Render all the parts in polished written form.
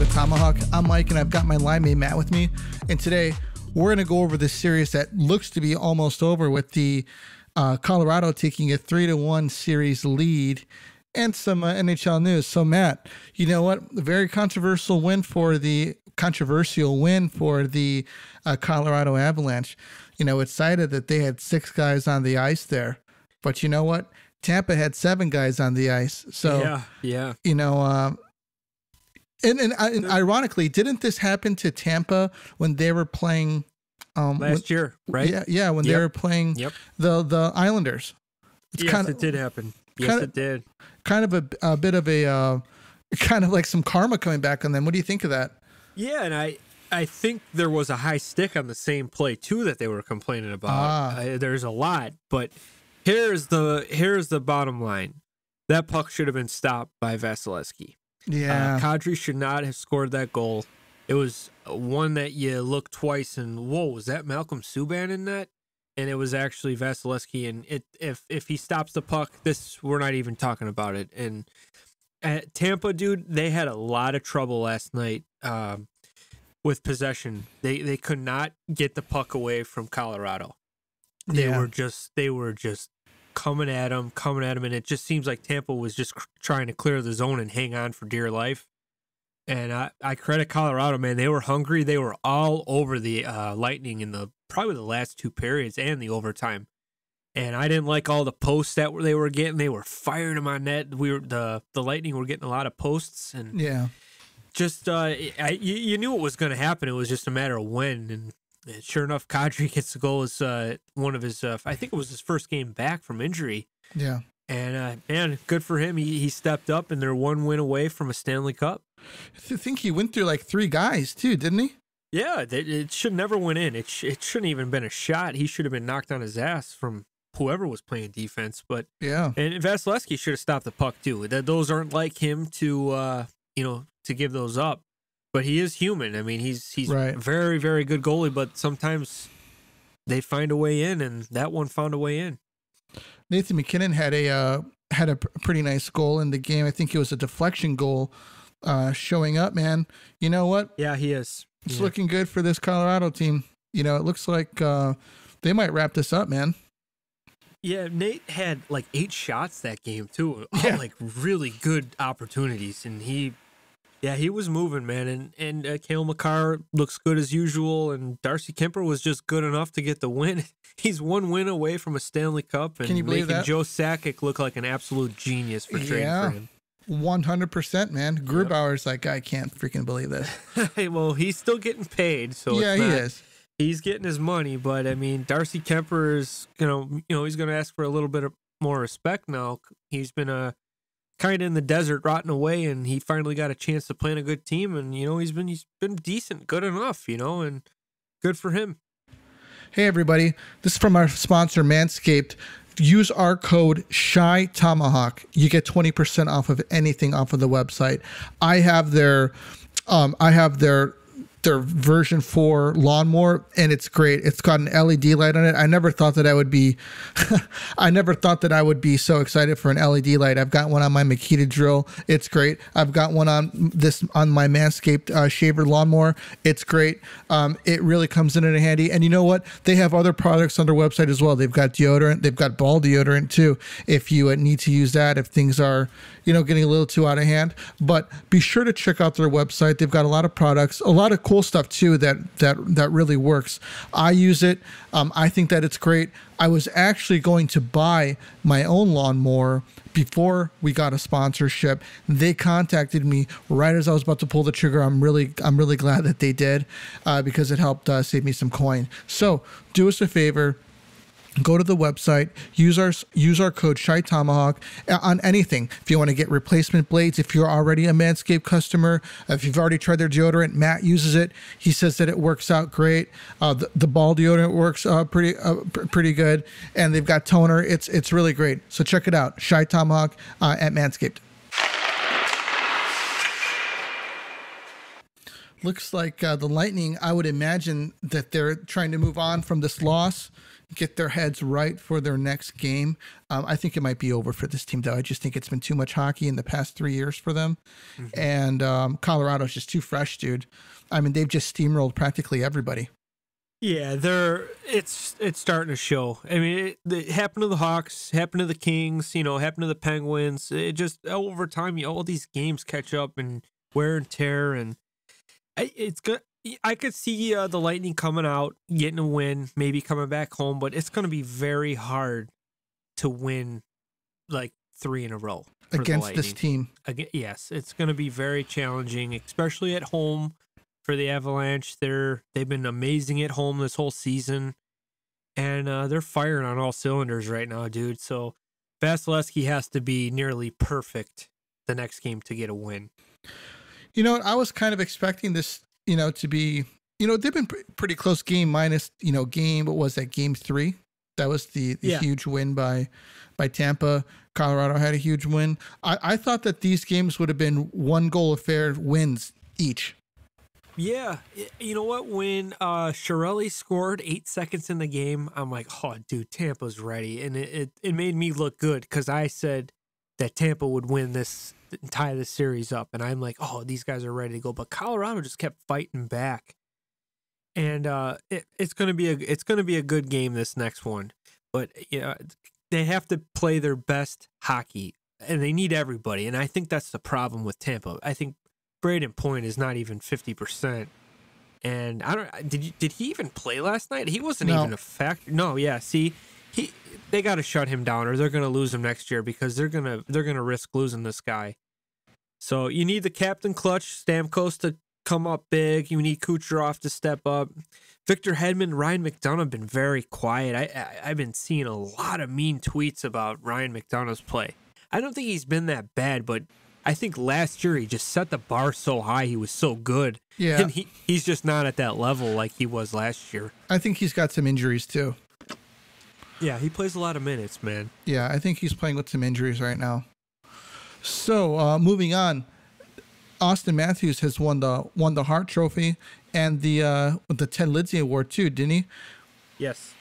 with Tomahawk. I'm Mike, and I've got my line mate Matt with me. And today, we're going to go over this series that looks to be almost over, with the Colorado taking a 3-1 series lead, and some NHL news. So, Matt, you know what? A very controversial win for the Colorado Avalanche. You know, it's cited that they had 6 guys on the ice there, but you know what? Tampa had 7 guys on the ice. So, yeah. You know, and ironically, didn't this happen to Tampa when they were playing last year, right? Yeah, when they were playing the Islanders. It did happen. Yes, it did. Kind of a bit of a kind of like some karma coming back on them. What do you think of that? Yeah, and I think there was a high stick on the same play too that they were complaining about. There's a lot, but here's the bottom line: that puck should have been stopped by Vasilevsky. Yeah, Kadri should not have scored that goal. It was one that you look twice and whoa, was that Malcolm Subban in that? And it was actually Vasilevsky. And if he stops the puck, we're not even talking about it. And at Tampa, dude, they had a lot of trouble last night with possession. They could not get the puck away from Colorado. They were just coming at him, and it just seems like Tampa was just trying to clear the zone and hang on for dear life. And I credit Colorado, man. They were hungry. They were all over the Lightning in probably the last 2 periods and the overtime. And I didn't like all the posts that they were getting. They were firing them on net. The Lightning were getting a lot of posts, and just you knew what was going to happen. It was just a matter of when. And sure enough, Kadri gets the goal as one of his, I think it was his first game back from injury. Yeah. And, man, good for him. He stepped up, and they're 1 win away from a Stanley Cup. I think he went through like 3 guys, too, didn't he? Yeah, it should never went in. It shouldn't even been a shot. He should have been knocked on his ass from whoever was playing defense. But yeah, and Vasilevsky should have stopped the puck, too. Those aren't like him to give those up. But he is human. I mean, he's right. Very, very good goalie, but sometimes they find a way in, and that one found a way in. Nathan MacKinnon had a pretty nice goal in the game. I think it was a deflection goal showing up, man. You know what? Yeah, he is. It's looking good for this Colorado team. You know, it looks like they might wrap this up, man. Yeah, Nate had like 8 shots that game, too. Yeah. Like really good opportunities, and he was moving, man, and Cale Makar looks good as usual, and Darcy Kemper was just good enough to get the win. He's 1 win away from a Stanley Cup, and can you believe making that? Joe Sakic look like an absolute genius for trading for him. 100%, man. Grubauer's like, I can't freaking believe this. Well, he's still getting paid, so yeah, he is. He's getting his money, but I mean, Darcy Kemper is, he's going to ask for a little bit of more respect now. He's been kind of in the desert rotting away, and he finally got a chance to play in a good team, and he's been decent, good enough, and good for him. Hey everybody, this is from our sponsor Manscaped. Use our code SHYTOMAHAWK. You get 20% off of anything off of the website. I have their version 4 lawnmower, and it's great. It's got an LED light on it. I never thought that I would be so excited for an LED light. I've got one on my Makita drill. It's great. I've got one on my Manscaped shaver lawnmower. It's great. It really comes in handy. And you know what? They have other products on their website as well. They've got deodorant. They've got ball deodorant too, if you need to use that, if things are getting a little too out of hand. But be sure to check out their website. They've got a lot of products, a lot of cool stuff too that really works. I use it. I think that it's great. I was actually going to buy my own lawnmower before we got a sponsorship. They contacted me right as I was about to pull the trigger. I'm really glad that they did, because it helped save me some coin. So do us a favor. Go to the website, use our code SHYTOMAHAWK on anything. If you want to get replacement blades, if you're already a Manscaped customer, if you've already tried their deodorant, Matt uses it. He says that it works out great. The ball deodorant works pretty good, and they've got toner. It's really great. So check it out, ShyTomahawk at Manscaped. Looks like the Lightning, I would imagine that they're trying to move on from this loss get their heads right for their next game, I think it might be over for this team, though. I just think it's been too much hockey in the past 3 years for them. And Colorado's just too fresh, dude. I mean, they've just steamrolled practically everybody. Yeah, it's starting to show. I mean, it happened to the Hawks, happened to the Kings, happened to the Penguins. It just over time, all these games catch up and wear and tear, and it's good. I could see the Lightning coming out, getting a win, maybe coming back home, but it's going to be very hard to win like 3 in a row against this team. Yes, it's going to be very challenging, especially at home. For the Avalanche, they've been amazing at home this whole season, and they're firing on all cylinders right now, dude. So Vasilevsky has to be nearly perfect the next game to get a win. You know what? I was kind of expecting this, to be, they've been pretty close game minus, what was that, game 3? That was the huge win by Tampa. Colorado had a huge win. I thought that these games would have been 1-goal affair wins each. Yeah, you know what? When Chiarelli scored 8 seconds in the game, I'm like, oh, dude, Tampa's ready. And it made me look good because I said that Tampa would win this and tie this series up. And I'm like, oh, these guys are ready to go. But Colorado just kept fighting back. And it's gonna be a good game, this next one. But they have to play their best hockey, and they need everybody. And I think that's the problem with Tampa. I think Braden Point is not even 50%. And I don't. Did he even play last night? He wasn't even a factor. No, yeah. See, they got to shut him down, or they're going to lose him next year because they're gonna risk losing this guy. So you need the captain clutch Stamkos to come up big. You need Kucherov to step up. Victor Hedman, Ryan McDonough have been very quiet. I've been seeing a lot of mean tweets about Ryan McDonough's play. I don't think he's been that bad, but I think last year he just set the bar so high. He was so good. Yeah. And he's just not at that level like he was last year. I think he's got some injuries too. Yeah, he plays a lot of minutes, man. Yeah, I think he's playing with some injuries right now. So moving on, Austin Matthews has won the Hart Trophy and the Ted Lindsay Award too, didn't he? Yes.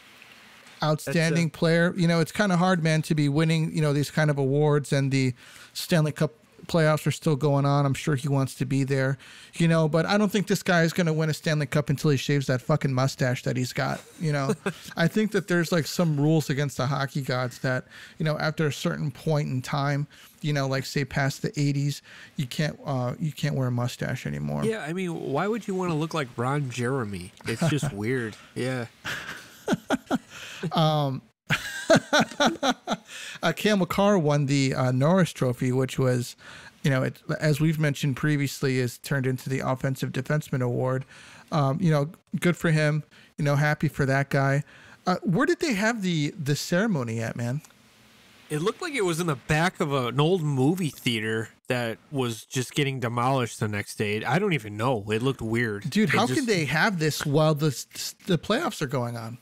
Outstanding player. It's kind of hard, man, to be winning, these kind of awards, and the Stanley Cup playoffs are still going on. I'm sure he wants to be there, but I don't think this guy is going to win a Stanley Cup until he shaves that fucking mustache that he's got. I think that there's like some rules against the hockey gods that, after a certain point in time, like say past the 80s, you can't wear a mustache anymore. Yeah, I mean, why would you want to look like Ron Jeremy? It's just weird. Yeah. Cale Makar won the Norris Trophy, which was, as we've mentioned previously, is turned into the Offensive Defenseman Award. Good for him. Happy for that guy. Where did they have the ceremony at, man? It looked like it was in the back of an old movie theater that was just getting demolished the next day. I don't even know. It looked weird. Dude, how can they have this while the playoffs are going on?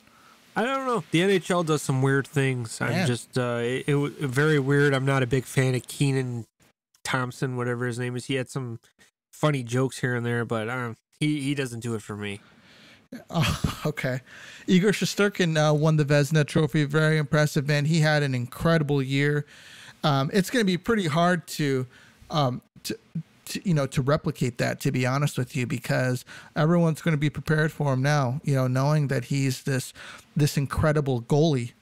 I don't know. The NHL does some weird things. I'm just, it was very weird. I'm not a big fan of Keenan Thompson, whatever his name is. He had some funny jokes here and there, but he doesn't do it for me. Oh, okay. Igor Shesterkin won the Vezina Trophy. Very impressive, man. He had an incredible year. It's going to be pretty hard to replicate that, to be honest with you, because everyone's going to be prepared for him now, knowing that he's this incredible goalie.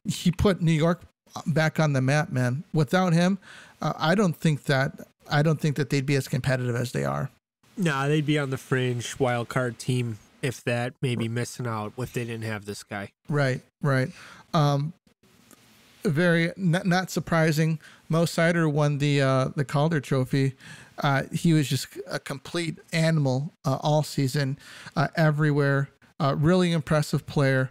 He put New York back on the map, man. Without him, I don't think that they'd be as competitive as they are. Nah, they'd be on the fringe wild card team, if that, maybe missing out if they didn't have this guy. Right. Very not surprising. Mo Seider won the Calder Trophy. He was just a complete animal all season, everywhere. Really impressive player.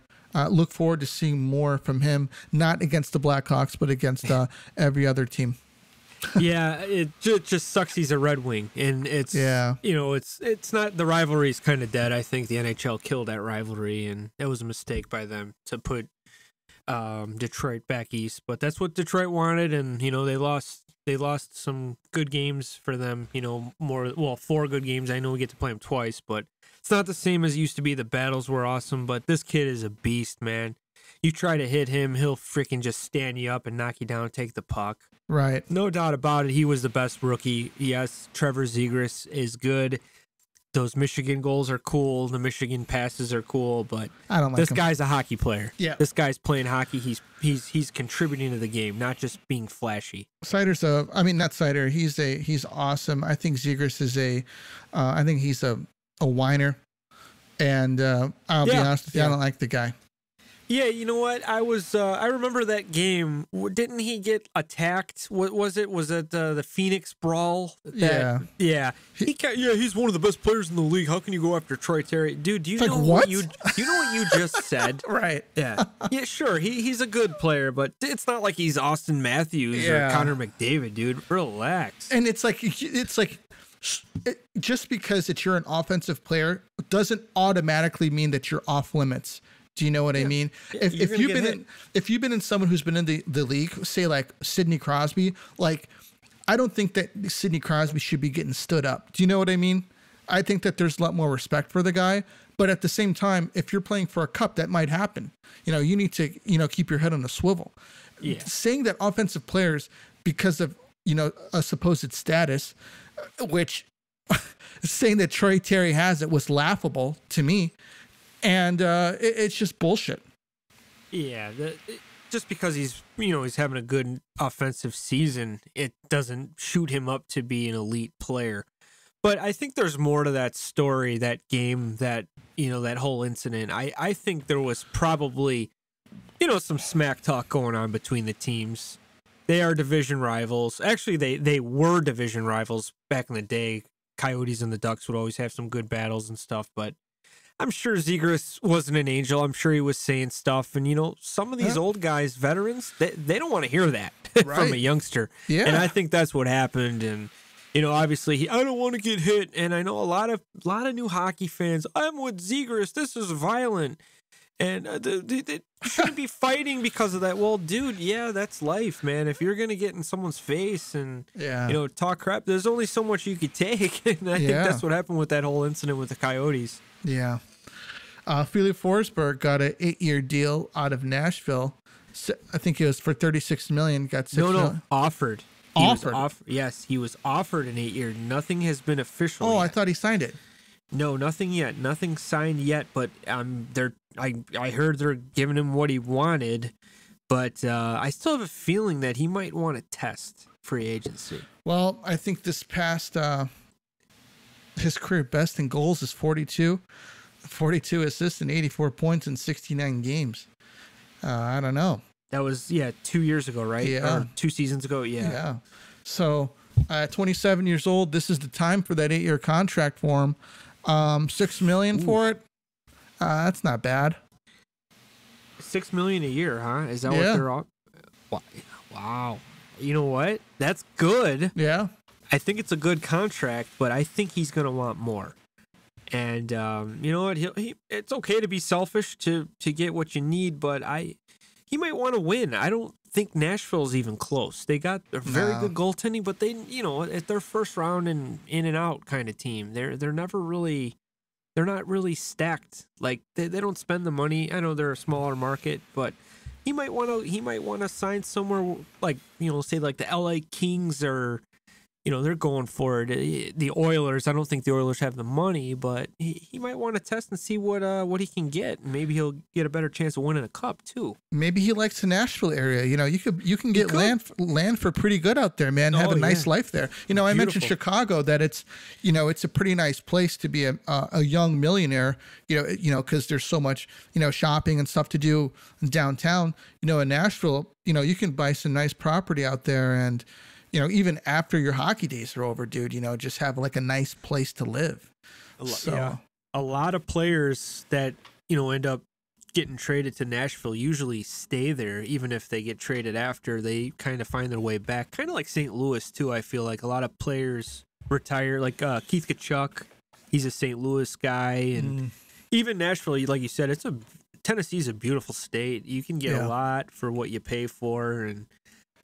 Look forward to seeing more from him, not against the Blackhawks, but against every other team. Yeah, it just sucks he's a Red Wing, and it's it's not, the rivalry's kind of dead. I think the NHL killed that rivalry, and it was a mistake by them to put Detroit back east, but that's what Detroit wanted, and they lost they lost some good games for them. You know, 4 good games. I know we get to play them twice, but it's not the same as it used to be. The battles were awesome, but this kid is a beast, man. You try to hit him, he'll freaking just stand you up and knock you down and take the puck. Right. No doubt about it. He was the best rookie. Yes, Trevor Zegras is good. Those Michigan goals are cool. The Michigan passes are cool, but I don't like this him. guy's a hockey player. Yeah. This guy's playing hockey. He's contributing to the game, not just being flashy. Sider's not Sider. He's awesome. I think Zegras is I think he's a whiner. And I'll be honest with you, I don't like the guy. Yeah, you know what? I remember that game. Didn't he get attacked? What was it? Was it the Phoenix Brawl? Yeah. He's one of the best players in the league. How can you go after Troy Terry? Dude, do you know what you just said? Right. Yeah. Yeah, sure. He's a good player, but it's not like he's Austin Matthews or Connor McDavid, dude. Relax. And it's like just because you're an offensive player doesn't automatically mean that you're off limits. Do you know what I mean? If you've been in someone who's been in the league, say like Sidney Crosby, like I don't think that Sidney Crosby should be getting stood up. Do you know what I mean? I think that there's a lot more respect for the guy, but at the same time, if you're playing for a cup, that might happen. You know, you need to keep your head on a swivel. Yeah. Saying that offensive players, because of a supposed status, which saying that Troy Terry has it was laughable to me. And it's just bullshit. Yeah, just because he's having a good offensive season, it doesn't shoot him up to be an elite player. But I think there's more to that story, that game, that that whole incident. I think there was probably some smack talk going on between the teams. They are division rivals. Actually, they were division rivals back in the day. Coyotes and the Ducks would always have some good battles and stuff, but I'm sure Zegras wasn't an angel. I'm sure he was saying stuff. And, some of these old guys, veterans, they don't want to hear that from a youngster. Yeah. And I think that's what happened. And, obviously, I don't want to get hit. And I know a lot of new hockey fans, I'm with Zegras. This is violent. And they shouldn't be fighting because of that. Well, dude, yeah, that's life, man. If you're going to get in someone's face and, talk crap, there's only so much you could take. And I think that's what happened with that whole incident with the Coyotes. Yeah. Philip Forsberg got an 8-year deal out of Nashville. So I think it was for $36 million. Got $6 million. Offered. Yes, he was offered an 8-year. Nothing has been official. Yet. I thought he signed it. No, nothing yet. Nothing signed yet. But I heard they're giving him what he wanted. But I still have a feeling that he might want to test free agency. Well, I think this past his career best in goals is 42 assists and 84 points in 69 games. I don't know. That was 2 years ago, right? Yeah. Or 2 seasons ago. Yeah. So at 27 years old, this is the time for that 8-year contract for him. $6 million for it. That's not bad. $6 million a year, huh? Is that what they're all? Wow. You know what? That's good. Yeah. I think it's a good contract, but I think he's going to want more. And you know what? It's okay to be selfish to get what you need, but he might want to win. I don't think Nashville's even close. They got a very good goaltending, but they, at their first round and in and out kind of team. They're not really stacked. Like they don't spend the money. I know they're a smaller market, but he might want to sign somewhere like, say like the LA Kings or, they're going for it. The Oilers, I don't think the Oilers have the money, but he might want to test and see what he can get. Maybe he'll get a better chance of winning a cup too. Maybe he likes the Nashville area. You can get land for pretty good out there, man. Have a nice life there. I mentioned Chicago, that it's a pretty nice place to be a young millionaire. Because there's so much shopping and stuff to do downtown. In Nashville, you can buy some nice property out there and. Even after your hockey days are over, dude, just have like a nice place to live. A lot of players that, end up getting traded to Nashville usually stay there, even if they get traded after. They kind of find their way back. Kind of like St. Louis, too, I feel like. A lot of players retire, like Keith Tkachuk. He's a St. Louis guy. And even Nashville, like you said, Tennessee's a beautiful state. You can get a lot for what you pay for, and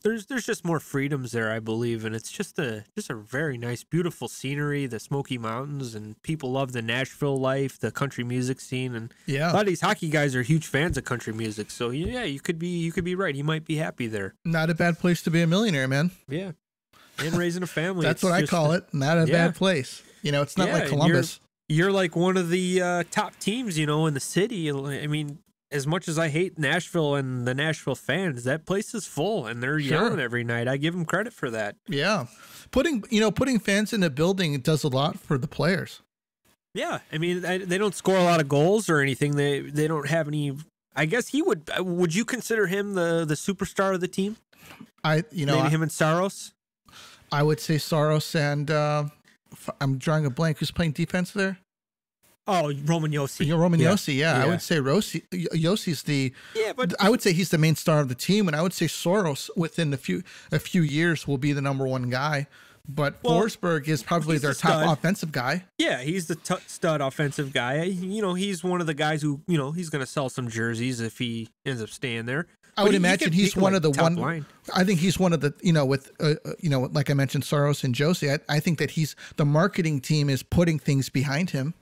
there's just more freedoms there, I believe, and it's just a very nice, beautiful scenery, the Smoky Mountains, and people love the Nashville life, the country music scene, and Yeah. a lot of these hockey guys are huge fans of country music. So yeah, you could be right. You might be happy there. Not a bad place to be a millionaire, man. Yeah, and raising a family. That's what I call it. Not a bad place. You know, it's not like Columbus. You're like one of the top teams, you know, in the city. I mean, as much as I hate Nashville and the Nashville fans, that place is full and they're yelling every night. I give them credit for that. Yeah. Putting fans in the building does a lot for the players. Yeah. I mean, they don't score a lot of goals or anything. They don't have any. I guess would you consider him the superstar of the team? Maybe him and Saros? I would say Saros and I'm drawing a blank. Who's playing defense there? Oh, Roman Josi. Roman Josi, yeah. I would say Josi's I would say he's the main star of the team, and I would say Saros within a few years will be the number one guy. But Forsberg is probably their top offensive guy. Yeah, he's the stud offensive guy. You know, he's one of the guys who, you know, he's going to sell some jerseys if he ends up staying there. I would imagine he's one of the one. Line. I think he's one of the, with like I mentioned, Saros and Josi. I think that the marketing team is putting things behind him.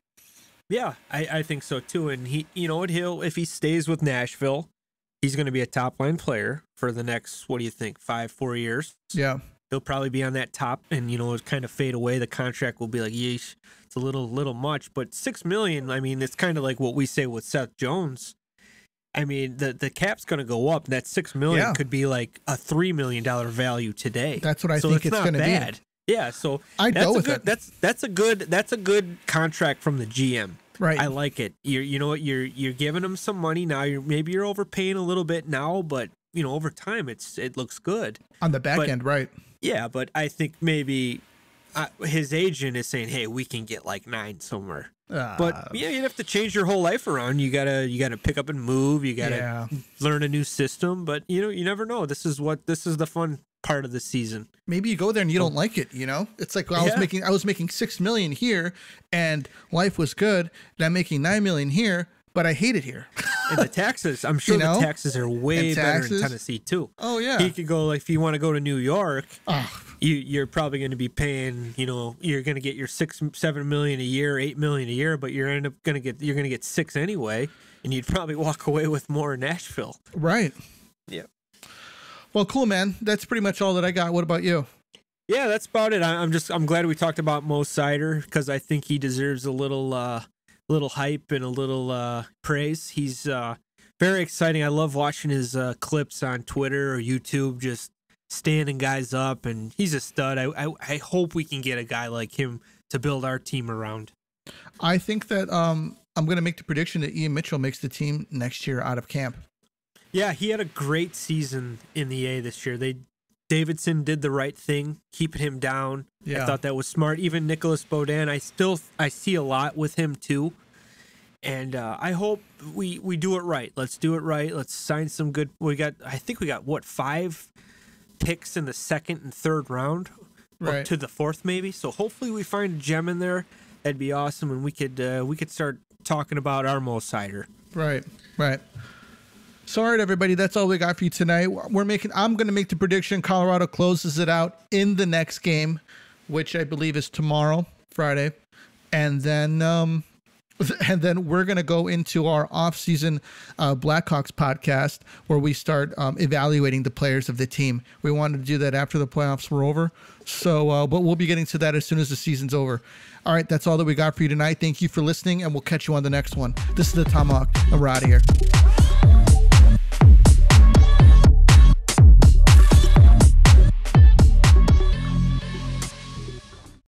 Yeah, I think so too. And he, if he stays with Nashville, he's going to be a top line player for the next, what do you think, 4 years? Yeah. He'll probably be on that top and, it kind of fade away. The contract will be like, yeesh, it's a little much, but $6 million. I mean, it's kind of like what we say with Seth Jones. I mean, the cap's going to go up. That $6 million could be like a $3 million value today. That's what I think it's going to be. Yeah, so I'd go with it. That's a good contract from the GM. Right. I like it. You know what? You're giving them some money now. Maybe you're overpaying a little bit now, but over time it looks good on the back end, right? Yeah, but I think maybe his agent is saying, "Hey, we can get like 9 somewhere." But you'd have to change your whole life around. You gotta pick up and move. You gotta learn a new system. But you never know. This is the fun part of the season. Maybe you go there and you don't like it. It's like I was making $6 million here, and life was good. And I'm making $9 million here, but I hate it here. And the taxes, I'm sure the taxes are way better in Tennessee too. Oh yeah, he could go, like, if you want to go to New York. You're probably going to be paying, you're going to get your $7 million a year, $8 million a year, but you're going to get 6 anyway, and you'd probably walk away with more in Nashville. Right. Yeah. Well, cool, man. That's pretty much all that I got. What about you? Yeah, that's about it. I'm glad we talked about Mo Seider because I think he deserves a little hype and a little praise. He's very exciting. I love watching his clips on Twitter or YouTube, just standing guys up, and he's a stud. I hope we can get a guy like him to build our team around. I think that I'm going to make the prediction that Ian Mitchell makes the team next year out of camp. Yeah, he had a great season in the A this year. Davidson did the right thing, keeping him down. Yeah. I thought that was smart. Even Nicholas Baudin, I see a lot with him too. And I hope we do it right. Let's do it right. Let's sign some good. I think we got 5 picks in the 2nd and 3rd round, up to the 4th maybe. So hopefully we find a gem in there. That'd be awesome, and we could start talking about our Mo Seider. Right. So, all right, everybody, that's all we got for you tonight. I'm going to make the prediction Colorado closes it out in the next game, which I believe is tomorrow, Friday, and then we're going to go into our off-season Blackhawks podcast where we start evaluating the players of the team. We wanted to do that after the playoffs were over, so but we'll be getting to that as soon as the season's over. All right, that's all that we got for you tonight. Thank you for listening, and we'll catch you on the next one. This is the Tomahawk, and we're out of here.